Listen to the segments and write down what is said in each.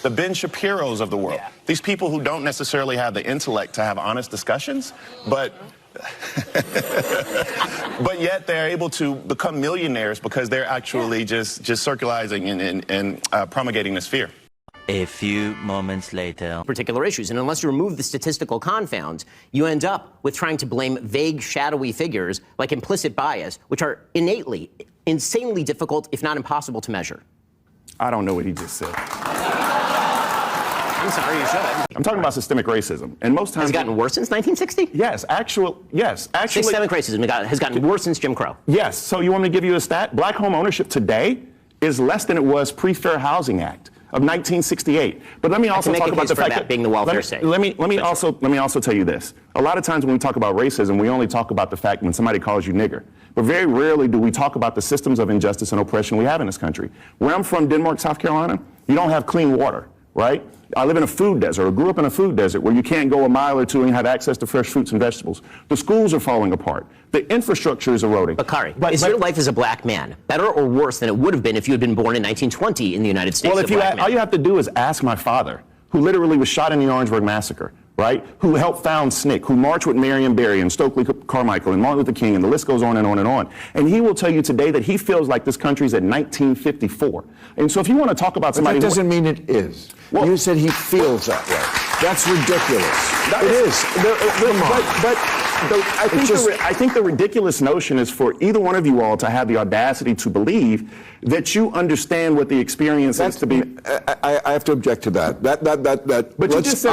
the Ben Shapiros of the world. Yeah. These people who don't necessarily have the intellect to have honest discussions, but but yet they're able to become millionaires because they're actually just circularizing and promulgating this fear. A few moments later. Particular issues. And unless you remove the statistical confounds, you end up with trying to blame vague, shadowy figures like implicit bias, which are innately, insanely difficult, if not impossible, to measure. I don't know what he just said. I'm sorry, you should. I'm talking about systemic racism. And most times... Has it gotten worse since 1960? Yes, actually... Systemic racism has gotten worse since Jim Crow. Yes. So you want me to give you a stat? Black home ownership today is less than it was pre-Fair Housing Act of 1968. But let me also talk about the fact that being the welfare state. Let me also tell you this. A lot of times when we talk about racism, we only talk about the fact when somebody calls you nigger. But very rarely do we talk about the systems of injustice and oppression we have in this country. Where I'm from, Denmark, South Carolina, you don't have clean water, right? I live in a food desert, or grew up in a food desert, where you can't go a mile or two and have access to fresh fruits and vegetables. The schools are falling apart. The infrastructure is eroding. Bakari, is your life as a black man better or worse than it would have been if you had been born in 1920 in the United States? Well, all you have to do is ask my father, who literally was shot in the Orangeburg Massacre, right? Who helped found SNCC, who marched with Marion Barry and Stokely Carmichael and Martin Luther King, and the list goes on and on and on. And he will tell you today that he feels like this country's at 1954. And so if you want to talk about somebody... But that doesn't mean it is. Well, you said he feels that way. That's ridiculous. I think the ridiculous notion is for either one of you all to have the audacity to believe that you understand what the experience is to be. I have to object to that. But you just said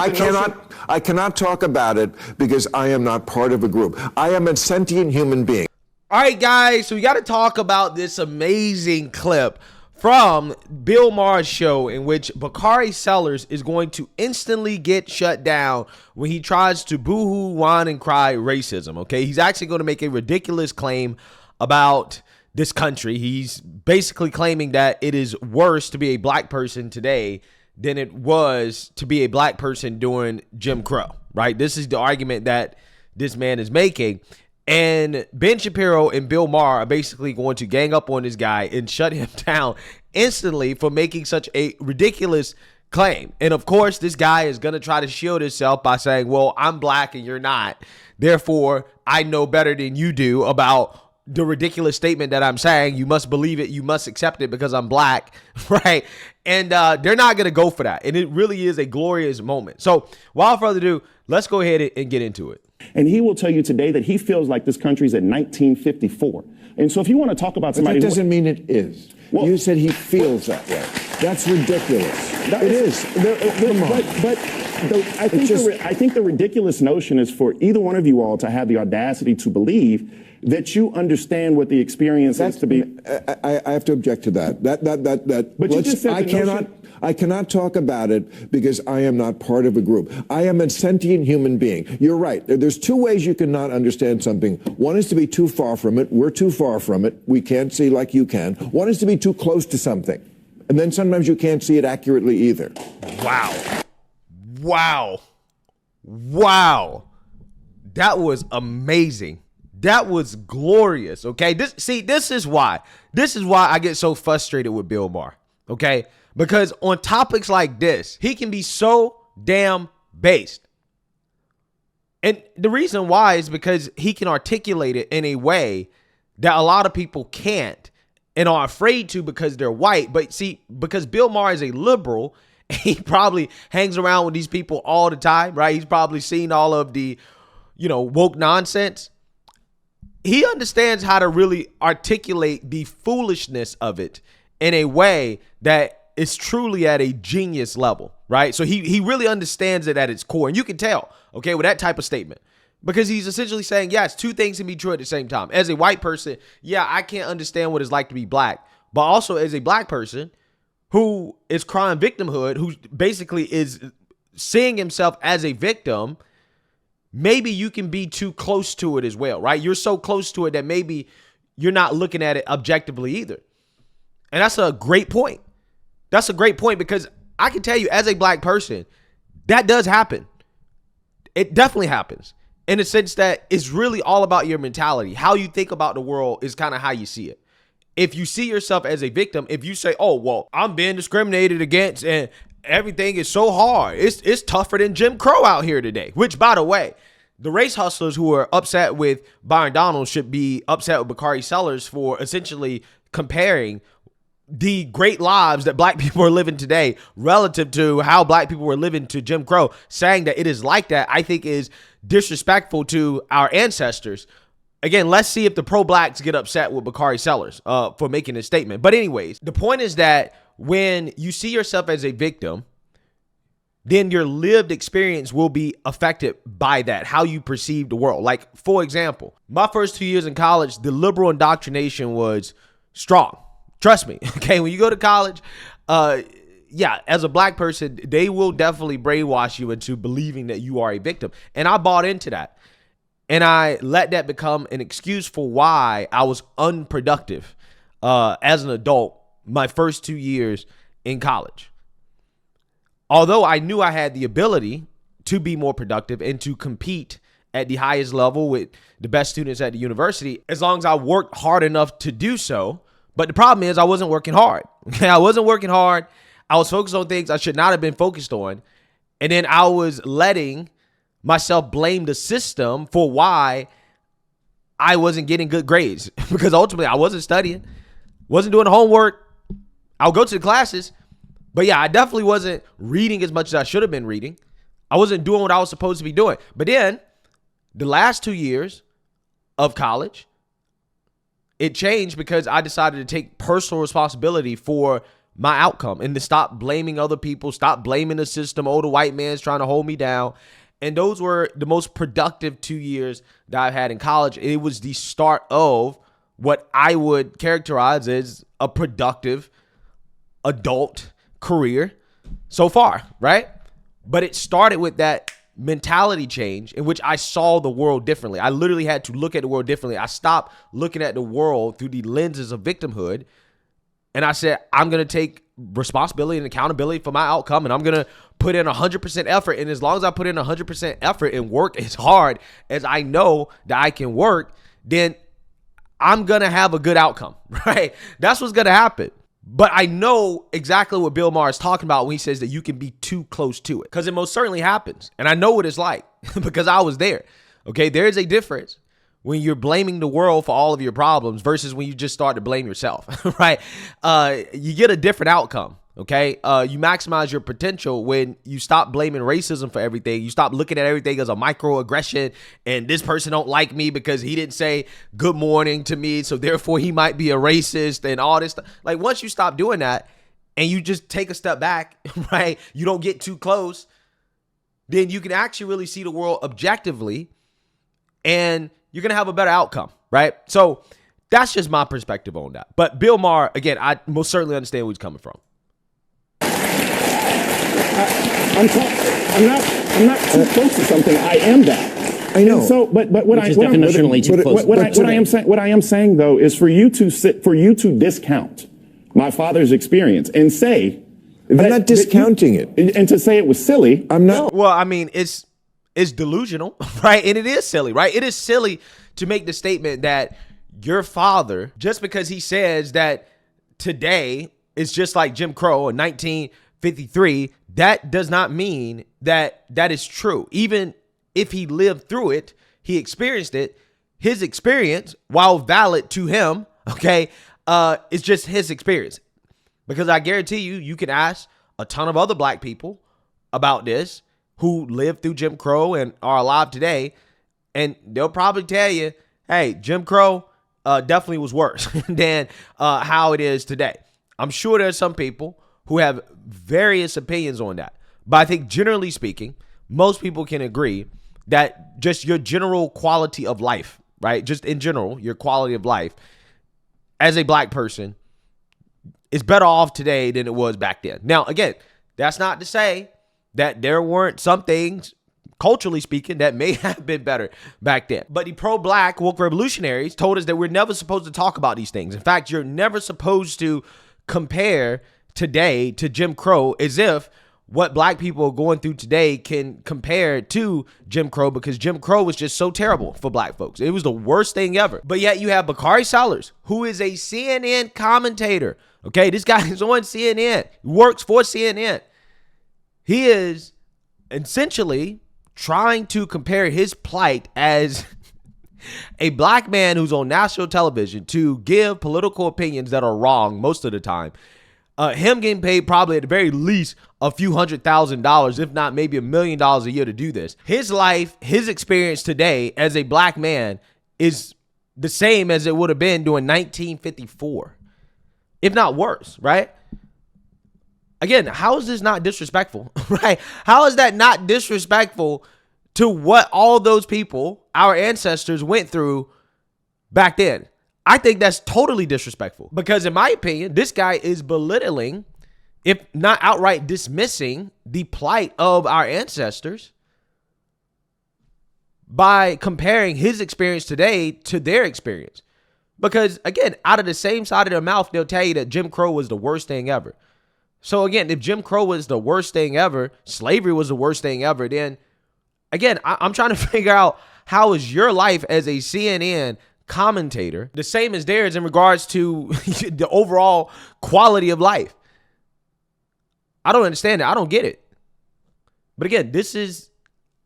I cannot talk about it because I am not part of a group. I am a sentient human being. All right, guys, so we got to talk about this amazing clip from Bill Maher's show in which Bakari Sellers is going to instantly get shut down when he tries to boohoo, whine, and cry racism, okay? He's actually going to make a ridiculous claim about this country. He's basically claiming that it is worse to be a black person today than it was to be a black person during Jim Crow, right? This is the argument that this man is making. And Ben Shapiro and Bill Maher are basically going to gang up on this guy and shut him down instantly for making such a ridiculous claim. And of course, this guy is going to try to shield himself by saying, well, I'm black and you're not. Therefore, I know better than you do about the ridiculous statement that I'm saying. You must believe it. You must accept it because I'm black, right? And they're not going to go for that. And it really is a glorious moment. So without further ado, let's go ahead and get into it. And he will tell you today that he feels like this country's at 1954. And so if you want to talk about somebody... But that doesn't mean it is. Well, you said he feels that way. That's ridiculous. I think the ridiculous notion is for either one of you all to have the audacity to believe that you understand what the experience is to be... I have to object to that. But you just said I cannot talk about it because I am not part of a group. I am a sentient human being. You're right. There's two ways you cannot understand something. One is to be too far from it. We're too far from it. We can't see like you can. One is to be too close to something. And then sometimes you can't see it accurately either. Wow. That was amazing. That was glorious, okay? This is why I get so frustrated with Bill Maher, okay? Because on topics like this, he can be so damn based. And the reason why is because he can articulate it in a way that a lot of people can't and are afraid to because they're white. But see, because Bill Maher is a liberal, he probably hangs around with these people all the time, right? He's probably seen all of the, woke nonsense. He understands how to really articulate the foolishness of it in a way that is truly at a genius level, right? So he really understands it at its core. And you can tell, okay, with that type of statement, because he's essentially saying, yes, two things can be true at the same time. As a white person, yeah, I can't understand what it's like to be black. But also as a black person who is crime victimhood, who basically is seeing himself as a victim, maybe you can be too close to it as well, right? You're so close to it that maybe you're not looking at it objectively either. And that's a great point. That's a great point because I can tell you as a black person, that does happen. It definitely happens in the sense that it's really all about your mentality. How you think about the world is kind of how you see it. If you see yourself as a victim, if you say, oh, well, I'm being discriminated against and everything is so hard. It's tougher than Jim Crow out here today, which, by the way, the race hustlers who are upset with Byron Donald should be upset with Bakari Sellers for essentially comparing the great lives that black people are living today relative to how black people were living to Jim Crow. Saying that it is like that, I think, is disrespectful to our ancestors. Again, let's see if the pro-blacks get upset with Bakari Sellers for making this statement. But anyways, the point is that when you see yourself as a victim, then your lived experience will be affected by that, how you perceive the world. Like, for example, my first 2 years in college, the liberal indoctrination was strong. Trust me, okay? When you go to college, yeah, as a black person, they will definitely brainwash you into believing that you are a victim. And I bought into that. And I let that become an excuse for why I was unproductive as an adult my first 2 years in college. Although I knew I had the ability to be more productive and to compete at the highest level with the best students at the university, as long as I worked hard enough to do so. But the problem is I wasn't working hard. Okay, I wasn't working hard. I was focused on things I should not have been focused on. And then I was letting myself blame the system for why I wasn't getting good grades. Because ultimately I wasn't studying, wasn't doing the homework. I would go to the classes. But yeah, I definitely wasn't reading as much as I should have been reading. I wasn't doing what I was supposed to be doing. But then the last 2 years of college, it changed because I decided to take personal responsibility for my outcome and to stop blaming other people, stop blaming the system. Oh, the white man's trying to hold me down. And those were the most productive 2 years that I've had in college. It was the start of what I would characterize as a productive adult career so far, right? But it started with that mentality change in which I saw the world differently. I literally had to look at the world differently. I stopped looking at the world through the lenses of victimhood. And I said, I'm going to take responsibility and accountability for my outcome. And I'm going to put in 100% effort. And as long as I put in 100% effort and work as hard as I know that I can work, then I'm going to have a good outcome, right? That's what's going to happen. But I know exactly what Bill Maher is talking about when he says that you can be too close to it, because it most certainly happens. And I know what it's like because I was there. Okay, there is a difference when you're blaming the world for all of your problems versus when you just start to blame yourself, right? You get a different outcome. Okay, you maximize your potential when you stop blaming racism for everything. You stop looking at everything as a microaggression, and this person don't like me because he didn't say good morning to me, so therefore he might be a racist and all this stuff. Like, once you stop doing that and you just take a step back, right? You don't get too close, then you can actually really see the world objectively, and you're gonna have a better outcome, right? So that's just my perspective on that. But Bill Maher, again, I most certainly understand where he's coming from. I'm not too close to something. I am that. I know. And so, but what Which is definitionally too close. What I am saying though is for you to discount my father's experience and say I'm not discounting it, and to say it was silly. I'm not. Well, I mean, it's delusional, right? And it is silly, right? It is silly to make the statement that your father, just because he says that today is just like Jim Crow in 1953, that does not mean that that is true. Even if he lived through it, he experienced it, his experience, while valid to him, okay, is just his experience. Because I guarantee you, you can ask a ton of other black people about this who lived through Jim Crow and are alive today, and they'll probably tell you, hey, Jim Crow definitely was worse than how it is today. I'm sure there's some people who have various opinions on that. But I think generally speaking, most people can agree that just your general quality of life, right? Just in general, your quality of life as a black person is better off today than it was back then. Now, again, that's not to say that there weren't some things, culturally speaking, that may have been better back then. But the pro-black woke revolutionaries told us that we're never supposed to talk about these things. In fact, you're never supposed to compare today to Jim Crow as if what black people are going through today can compare to Jim Crow, because Jim Crow was just so terrible for black folks. It was the worst thing ever. But yet you have Bakari Sellers, who is a CNN commentator. Okay, this guy is on CNN, works for CNN. He is essentially trying to compare his plight as a black man who's on national television to give political opinions that are wrong most of the time. Him getting paid probably at the very least a few $100,000, if not maybe $1 million a year to do this. His life, his experience today as a black man is the same as it would have been during 1954, if not worse, right? Again, how is this not disrespectful, right? How is that not disrespectful to what all those people, our ancestors, went through back then? I think that's totally disrespectful because in my opinion, this guy is belittling, if not outright dismissing, the plight of our ancestors by comparing his experience today to their experience. Because again, out of the same side of their mouth, they'll tell you that Jim Crow was the worst thing ever. So again, if Jim Crow was the worst thing ever, slavery was the worst thing ever, then again, I'm trying to figure out, how is your life as a CNN commentator the same as theirs in regards to the overall quality of life? I don't understand it. I don't get it. But again, this is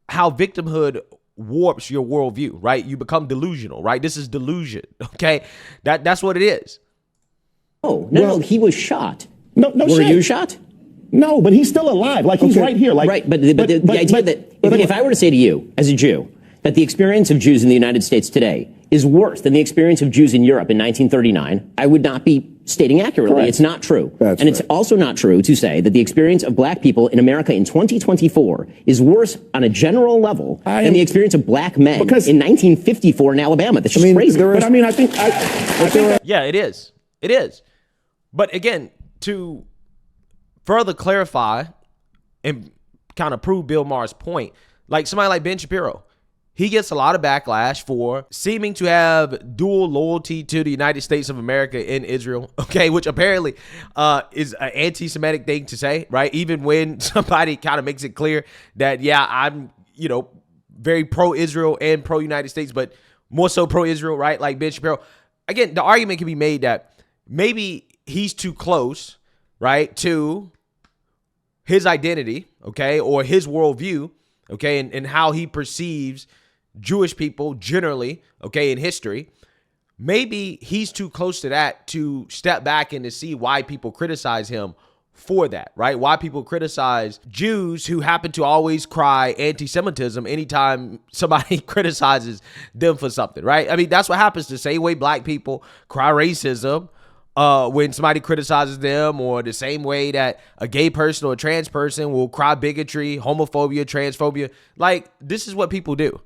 how victimhood warps your worldview, right? You become delusional, right? This is delusion, okay? That's what it is. Oh, no, he was shot. No Were shit. you shot? No, but he's still alive. Like, he's right here. Like, Right, but the idea that if I were to say to you, as a Jew, that the experience of Jews in the United States today is worse than the experience of Jews in Europe in 1939, I would not be stating accurately. Correct. It's not true. That's and it's right. also not true to say that the experience of black people in America in 2024 is worse on a general level than the experience of black men in 1954 in Alabama. That's just crazy. But I mean, I think Yeah, it is. It is. But again, to further clarify and kind of prove Bill Maher's point, like somebody like Ben Shapiro, he gets a lot of backlash for seeming to have dual loyalty to the United States of America and Israel, okay, which apparently is an anti-Semitic thing to say, right? Even when somebody kind of makes it clear that, yeah, I'm, very pro-Israel and pro-United States, but more so pro-Israel, right? Like Ben Shapiro. Again, the argument can be made that maybe he's too close, right, to his identity, okay, or his worldview, okay, and how he perceives Jewish people generally, okay, in history. Maybe he's too close to that to step back and to see why people criticize him for that, right? Why people criticize Jews who happen to always cry anti-Semitism anytime somebody criticizes them for something, right? I mean, that's what happens. The same way black people cry racism when somebody criticizes them, or the same way that a gay person or a trans person will cry bigotry, homophobia, transphobia. Like, this is what people do,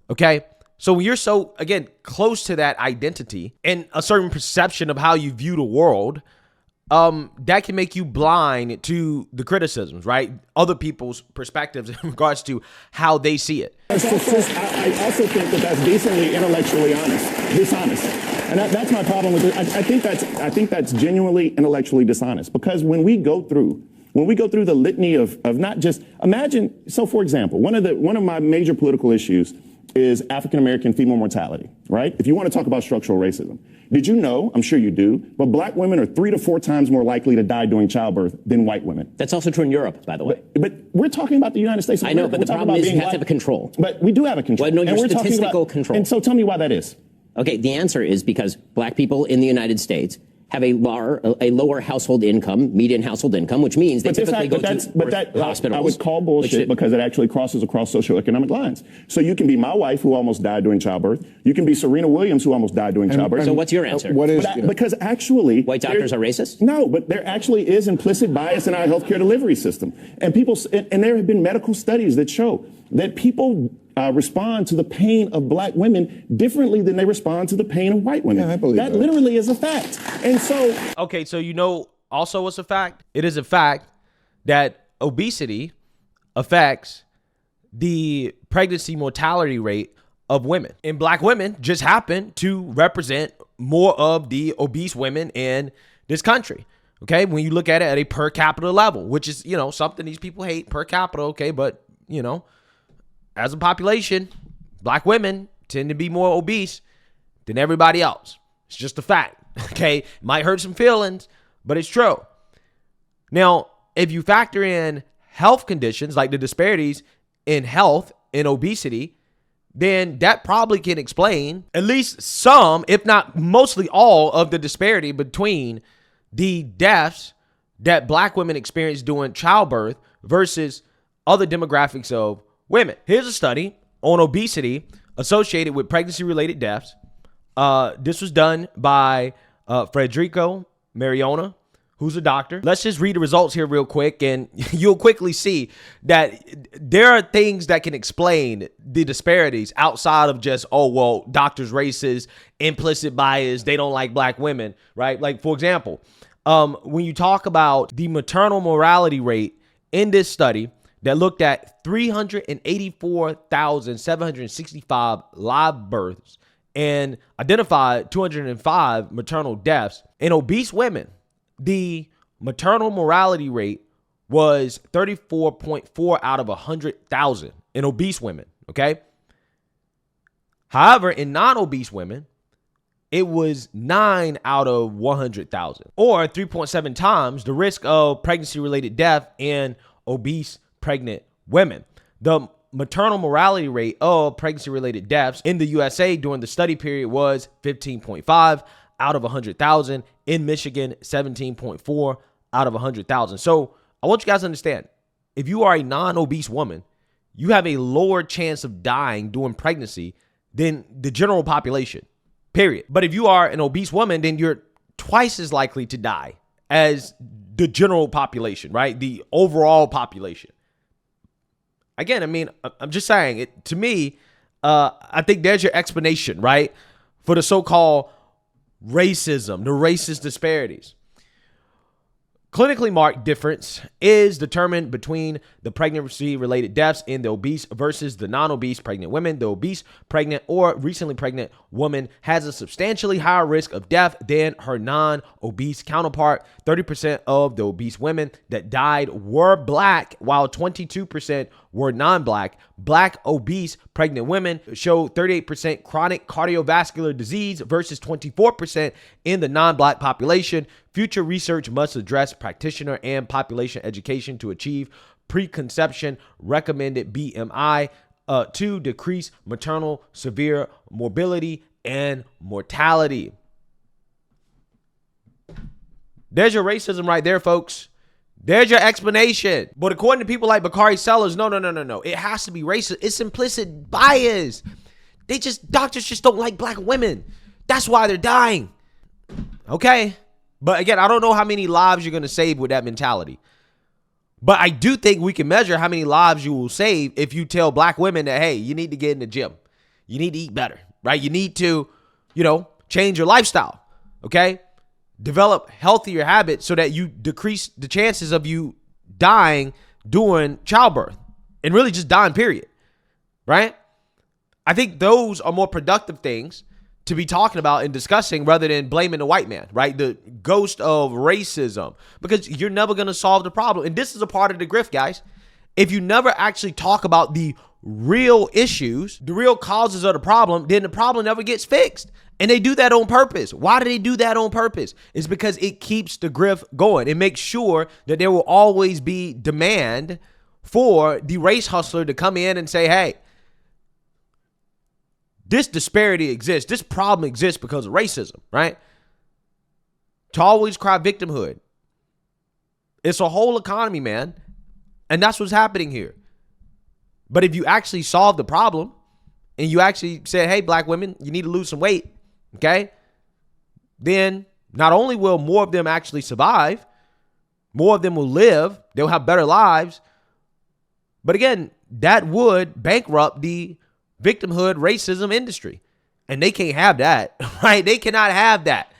okay? So when you're so, again, close to that identity and a certain perception of how you view the world, that can make you blind to the criticisms, right? Other people's perspectives in regards to how they see it. I also think that that's decently intellectually dishonest. And that's my problem with it. I think that's genuinely intellectually dishonest, because when we go through the litany of not just imagine. So, for example, one of my major political issues is African-American female mortality, right? If you want to talk about structural racism, did you know, I'm sure you do, but black women are 3 to 4 times more likely to die during childbirth than white women. That's also true in Europe, by the way. But we're talking about the United States of I know, America. but the problem is you have to have a control. But we do have a control. Well, no, and your we're talking statistical about, control. And so tell me why that is. Okay, the answer is because black people in the United States have a lower household income, median household income, which means they typically go to hospitals. I would call bullshit, because it actually crosses across socioeconomic lines. So you can be my wife, who almost died during childbirth. You can be Serena Williams, who almost died during childbirth. So what's your answer? Because actually, white doctors are racist? No, but there actually is implicit bias in our healthcare delivery system, and there have been medical studies that show that people respond to the pain of black women differently than they respond to the pain of white women. Yeah, I believe that. That literally is a fact. And so, okay, so also what's a fact? It is a fact that obesity affects the pregnancy mortality rate of women. And black women just happen to represent more of the obese women in this country. Okay, when you look at it at a per capita level, which is, something these people hate, per capita, okay, but, as a population, black women tend to be more obese than everybody else. It's just a fact, okay? Might hurt some feelings, but it's true. Now, if you factor in health conditions, like the disparities in health and obesity, then that probably can explain at least some, if not mostly all, of the disparity between the deaths that black women experience during childbirth versus other demographics of women. Here's a study on obesity associated with pregnancy-related deaths. This was done by Federico Mariona, who's a doctor. Let's just read the results here real quick, and you'll quickly see that there are things that can explain the disparities outside of just, oh, well, doctors racist, implicit bias, they don't like black women, right? Like, for example, when you talk about the maternal mortality rate in this study that looked at 384,765 live births and identified 205 maternal deaths in obese women, the maternal mortality rate was 34.4 out of 100,000 in obese women, okay? However, in non-obese women, it was 9 out of 100,000, or 3.7 times the risk of pregnancy-related death in obese pregnant women. The maternal mortality rate of pregnancy-related deaths in the USA during the study period was 15.5 out of 100,000. In Michigan, 17.4 out of 100,000. So I want you guys to understand, if you are a non-obese woman, you have a lower chance of dying during pregnancy than the general population, period. But if you are an obese woman, then you're twice as likely to die as the general population, right? The overall population. Again, I mean, I'm just saying, it to me, I think there's your explanation, right? For the so-called racism, the racist disparities. Clinically marked difference is determined between the pregnancy-related deaths in the obese versus the non-obese pregnant women. The obese pregnant or recently pregnant woman has a substantially higher risk of death than her non-obese counterpart. 30% of the obese women that died were black, while 22% were non-black. Black obese pregnant women showed 38% chronic cardiovascular disease versus 24% in the non-black population. Future research must address practitioner and population education to achieve preconception recommended BMI to decrease maternal severe morbidity and mortality. There's your racism right there, folks. There's your explanation. But according to people like Bakari Sellers, no. It has to be racist. It's implicit bias. Doctors just don't like black women. That's why they're dying. Okay. But again, I don't know how many lives you're going to save with that mentality. But I do think we can measure how many lives you will save if you tell black women that, hey, you need to get in the gym. You need to eat better, right? You need to, change your lifestyle, okay? Develop healthier habits so that you decrease the chances of you dying during childbirth and really just dying, period, right? I think those are more productive things to be talking about and discussing rather than blaming the white man, right? The ghost of racism, because you're never going to solve the problem. And this is a part of the grift, guys. If you never actually talk about the real issues, the real causes of the problem, then the problem never gets fixed. And they do that on purpose. Why do they do that on purpose? It's because it keeps the grift going. It makes sure that there will always be demand for the race hustler to come in and say, hey, this disparity exists. This problem exists because of racism, right? To always cry victimhood. It's a whole economy, man. And that's what's happening here. But if you actually solve the problem and you actually say, hey, black women, you need to lose some weight, okay? Then not only will more of them actually survive, more of them will live, they'll have better lives. But again, that would bankrupt the victimhood racism industry. And they can't have that, right? They cannot have that.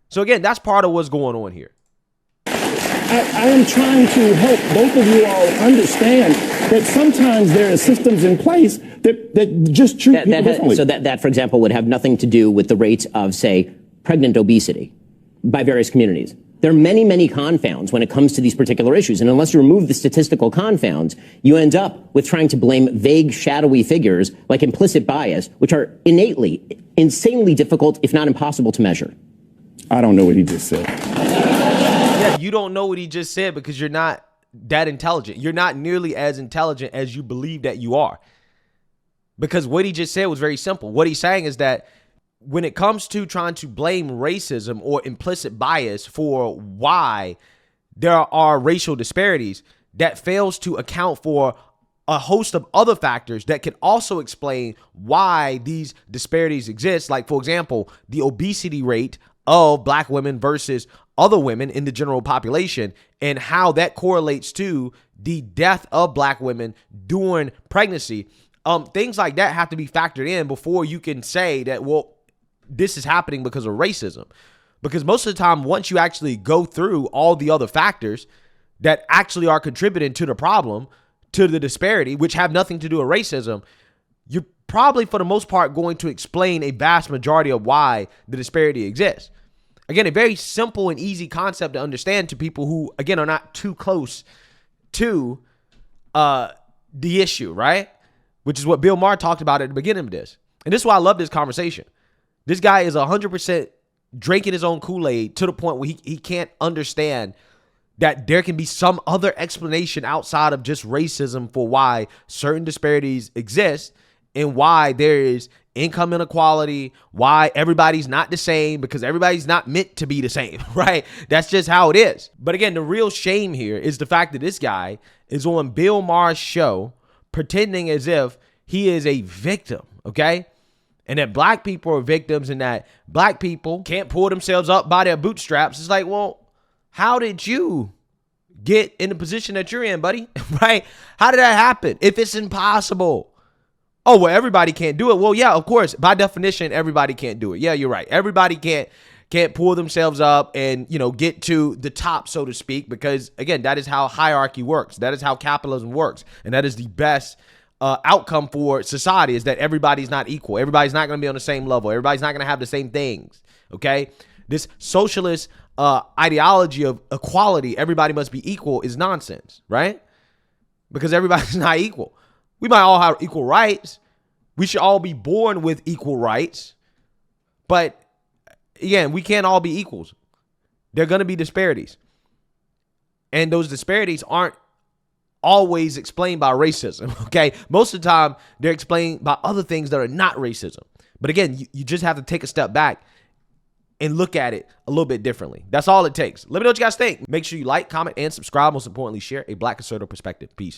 So again, that's part of what's going on here. I am trying to help both of you all understand that sometimes there are systems in place that just treat people differently. So that, for example, would have nothing to do with the rates of, say, pregnant obesity by various communities. There are many, many confounds when it comes to these particular issues. And unless you remove the statistical confounds, you end up with trying to blame vague, shadowy figures like implicit bias, which are innately, insanely difficult, if not impossible to measure. I don't know what he just said. Yeah, you don't know what he just said because you're not that intelligent. You're not nearly as intelligent as you believe that you are. Because what he just said was very simple. What he's saying is that when it comes to trying to blame racism or implicit bias for why there are racial disparities, that fails to account for a host of other factors that can also explain why these disparities exist. Like, for example, the obesity rate of black women versus other women in the general population, and how that correlates to the death of black women during pregnancy. Things like that have to be factored in before you can say that, well, this is happening because of racism. Because most of the time, once you actually go through all the other factors that actually are contributing to the problem, to the disparity, which have nothing to do with racism, you're probably, for the most part, going to explain a vast majority of why the disparity exists. Again, a very simple and easy concept to understand to people who, again, are not too close to the issue, right? Which is what Bill Maher talked about at the beginning of this. And this is why I love this conversation. This guy is 100% drinking his own Kool-Aid to the point where he can't understand that there can be some other explanation outside of just racism for why certain disparities exist and why there is income inequality, why everybody's not the same, because everybody's not meant to be the same, right? That's just how it is. But again, the real shame here is the fact that this guy is on Bill Maher's show pretending as if he is a victim, okay? And that black people are victims and that black people can't pull themselves up by their bootstraps. It's like, well, how did you get in the position that you're in, buddy? Right? How did that happen? If it's impossible. Oh, well, everybody can't do it. Well, yeah, of course. By definition, everybody can't do it. Yeah, you're right. Everybody can't pull themselves up and, get to the top, so to speak, because, again, that is how hierarchy works. That is how capitalism works. And that is the best outcome for society, is that everybody's not equal. Everybody's not going to be on the same level. Everybody's not going to have the same things. Okay? This socialist ideology of equality, everybody must be equal, is nonsense, right? Because everybody's not equal. We might all have equal rights. We should all be born with equal rights. But again, we can't all be equals. There are going to be disparities. And those disparities aren't always explained by racism, okay? Most of the time, they're explained by other things that are not racism. But again, you just have to take a step back and look at it a little bit differently. That's all it takes. Let me know what you guys think. Make sure you like, comment, and subscribe. Most importantly, share a Black conservative perspective. Peace.